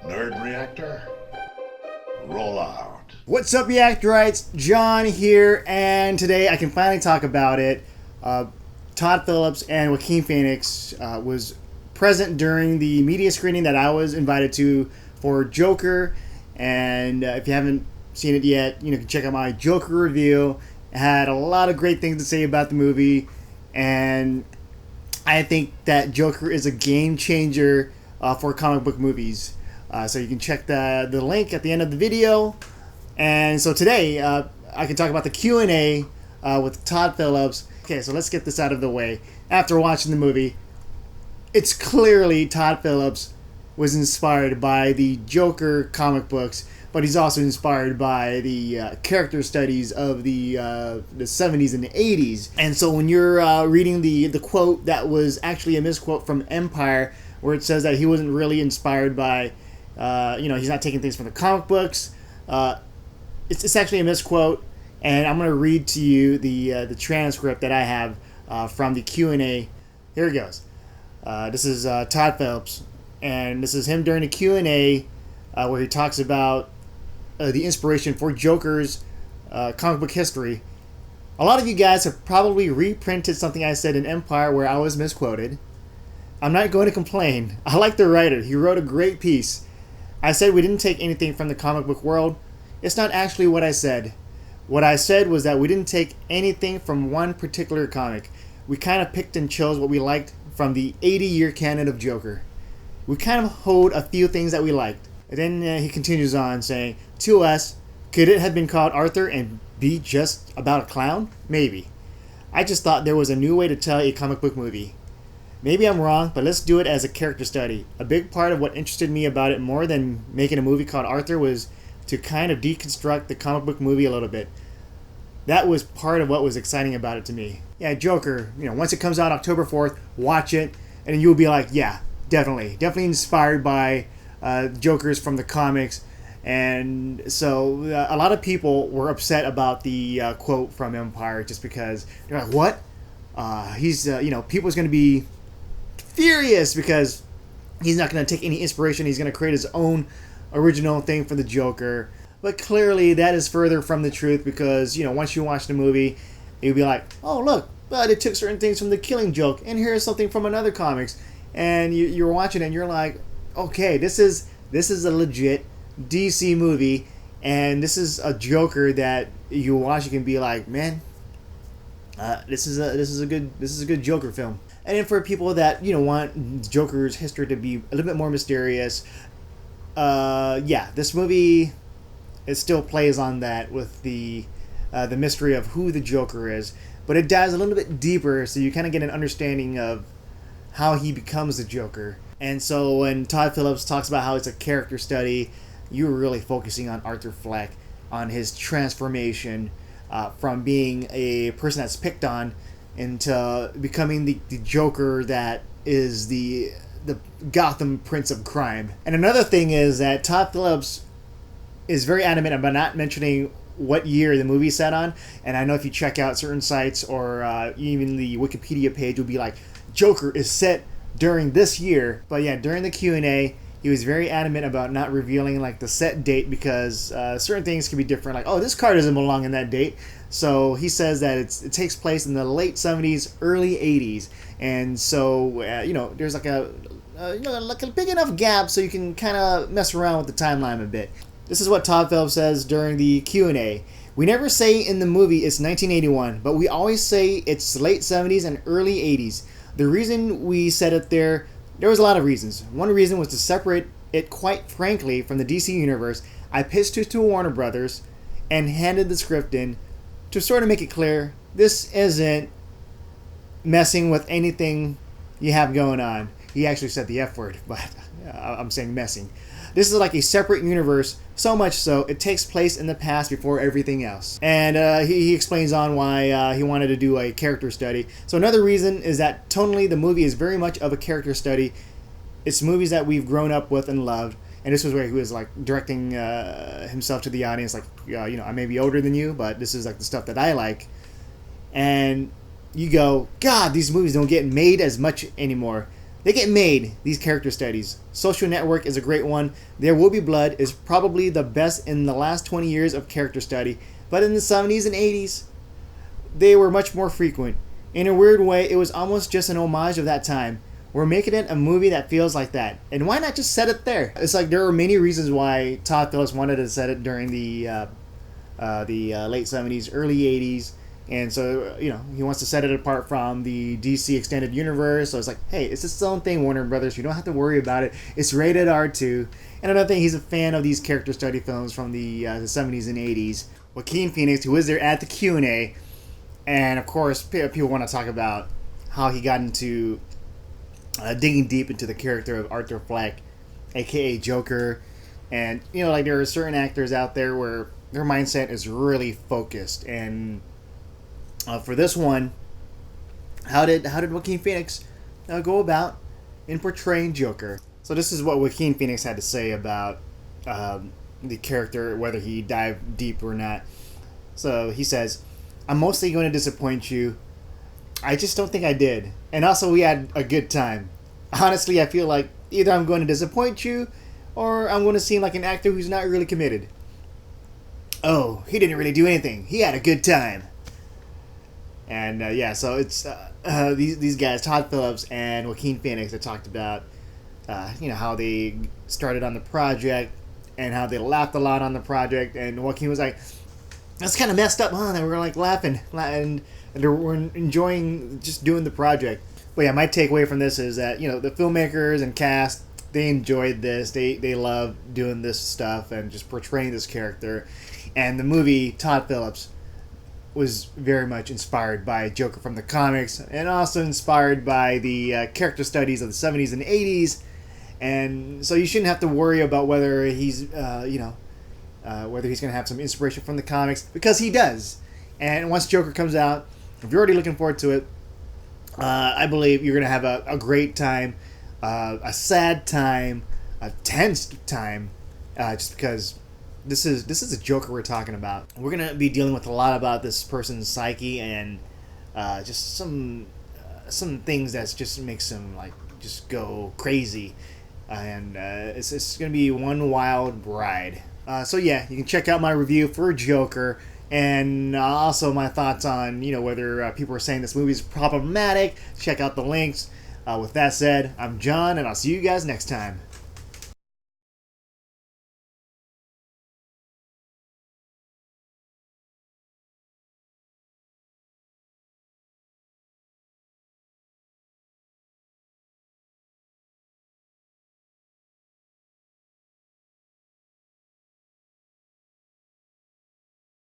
Nerd Reactor, roll out. What's up, Reactorites? John here, and today I can finally talk about it. Todd Phillips and Joaquin Phoenix was present during the media screening that I was invited to for Joker, and if you haven't seen it yet, you can check out my Joker review. I had a lot of great things to say about the movie, and I think that Joker is a game changer for comic book movies. So you can check the link at the end of the video. And so today, I can talk about the Q&A with Todd Phillips. Okay, so let's get this out of the way. After watching the movie, it's clearly Todd Phillips was inspired by the Joker comic books, but he's also inspired by the character studies of the 70s and the 80s. And so when you're reading the quote that was actually a misquote from Empire, where it says that he wasn't really inspired by, he's not taking things from the comic books, it's actually a misquote, and I'm going to read to you the transcript that I have from the Q&A. Here it goes. This is Todd Phillips, and this is him during the Q&A where he talks about the inspiration for Joker's comic book history. A lot of you guys have probably reprinted something I said in Empire where I was misquoted. I'm not going to complain. I like the writer. He wrote a great piece. I said we didn't take anything from the comic book world. It's not actually what I said. What I said was that we didn't take anything from one particular comic. We kind of picked and chose what we liked from the 80-year canon of Joker. We kind of hold a few things that we liked. And then he continues on saying, to us, could it have been called Arthur and be just about a clown? Maybe. I just thought there was a new way to tell a comic book movie. Maybe I'm wrong, but let's do it as a character study. A big part of what interested me about it more than making a movie called Arthur was to kind of deconstruct the comic book movie a little bit. That was part of what was exciting about it to me. Yeah, Joker, once it comes out October 4th, watch it, and you'll be like, yeah, definitely inspired by Jokers from the comics. And so a lot of people were upset about the quote from Empire just because they're like, what? People's going to be furious because he's not going to take any inspiration. He's going to create his own original thing for the Joker. But clearly that is further from the truth because, once you watch the movie, you'll be like, oh, look, but it took certain things from the Killing Joke, and here's something from another comics. And you're watching it and you're like, okay, this is a legit DC movie, and this is a Joker that you watch, you can be like, man, this is a good Joker film. And then for people that want Joker's history to be a little bit more mysterious, this movie, it still plays on that with the mystery of who the Joker is, but it dives a little bit deeper, so you kind of get an understanding of how he becomes the Joker. And so when Todd Phillips talks about how it's a character study, you're really focusing on Arthur Fleck, on his transformation from being a person that's picked on into becoming the Joker that is the Gotham Prince of Crime. And another thing is that Todd Phillips is very adamant about not mentioning what year the movie's set on. And I know if you check out certain sites or even the Wikipedia page, will be like, Joker is set during this year. But yeah, during the Q&A, he was very adamant about not revealing like the set date because certain things can be different. Like, oh, this car doesn't belong in that date. So he says that it takes place in the late 70s, early 80s. And so, there's like a big enough gap so you can kind of mess around with the timeline a bit. This is what Todd Phillips says during the Q&A. We never say in the movie it's 1981, but we always say it's late 70s and early 80s. The reason we said it there was a lot of reasons. One reason was to separate it, quite frankly, from the DC universe. I pitched it to Warner Brothers and handed the script in to sort of make it clear this isn't messing with anything you have going on. He actually said the F word, but I'm saying messing. This is like a separate universe, so much so it takes place in the past before everything else. And he explains on why he wanted to do a character study. So another reason is that tonally the movie is very much of a character study. It's movies that we've grown up with and loved. And this was where he was like directing himself to the audience, like, I may be older than you, but this is like the stuff that I like. And you go, God, these movies don't get made as much anymore. They get made, these character studies. Social Network is a great one. There Will Be Blood is probably the best in the last 20 years of character study. But in the 70s and 80s, they were much more frequent. In a weird way, it was almost just an homage of that time. We're making it a movie that feels like that. And why not just set it there? It's like there are many reasons why Todd Phillips wanted to set it during the late 70s, early 80s. And so, he wants to set it apart from the DC Extended Universe. So it's like, hey, it's its own thing, Warner Brothers. You don't have to worry about it. It's rated R2. And another thing, he's a fan of these character study films from the 70s and 80s. Joaquin Phoenix, who is there at the Q&A. And, of course, people want to talk about how he got into digging deep into the character of Arthur Fleck, a.k.a. Joker. And, there are certain actors out there where their mindset is really focused. And for this one, how did Joaquin Phoenix go about in portraying Joker? So this is what Joaquin Phoenix had to say about the character, whether he dived deep or not. So he says, "I'm mostly going to disappoint you. I just don't think I did. And also, we had a good time. Honestly, I feel like either I'm going to disappoint you or I'm going to seem like an actor who's not really committed. Oh, he didn't really do anything. He had a good time." And so it's these guys, Todd Phillips and Joaquin Phoenix, that talked about how they started on the project and how they laughed a lot on the project. And Joaquin was like, "That's kind of messed up, huh?" And we were like laughing and we're enjoying just doing the project. But yeah, my takeaway from this is that the filmmakers and cast, they enjoyed this. They love doing this stuff and just portraying this character. And the movie, Todd Phillips was very much inspired by Joker from the comics, and also inspired by the character studies of the 70s and 80s. And so you shouldn't have to worry about whether he's whether he's going to have some inspiration from the comics, because he does. And once Joker comes out, if you're already looking forward to it, I believe you're going to have a great time, a sad time, a tense time, just because this is a Joker we're talking about. We're going to be dealing with a lot about this person's psyche and just some things that just makes him just go crazy. And it's going to be one wild ride. So yeah, you can check out my review for Joker, and also my thoughts on whether people are saying this movie is problematic. Check out the links. With that said, I'm John, and I'll see you guys next time.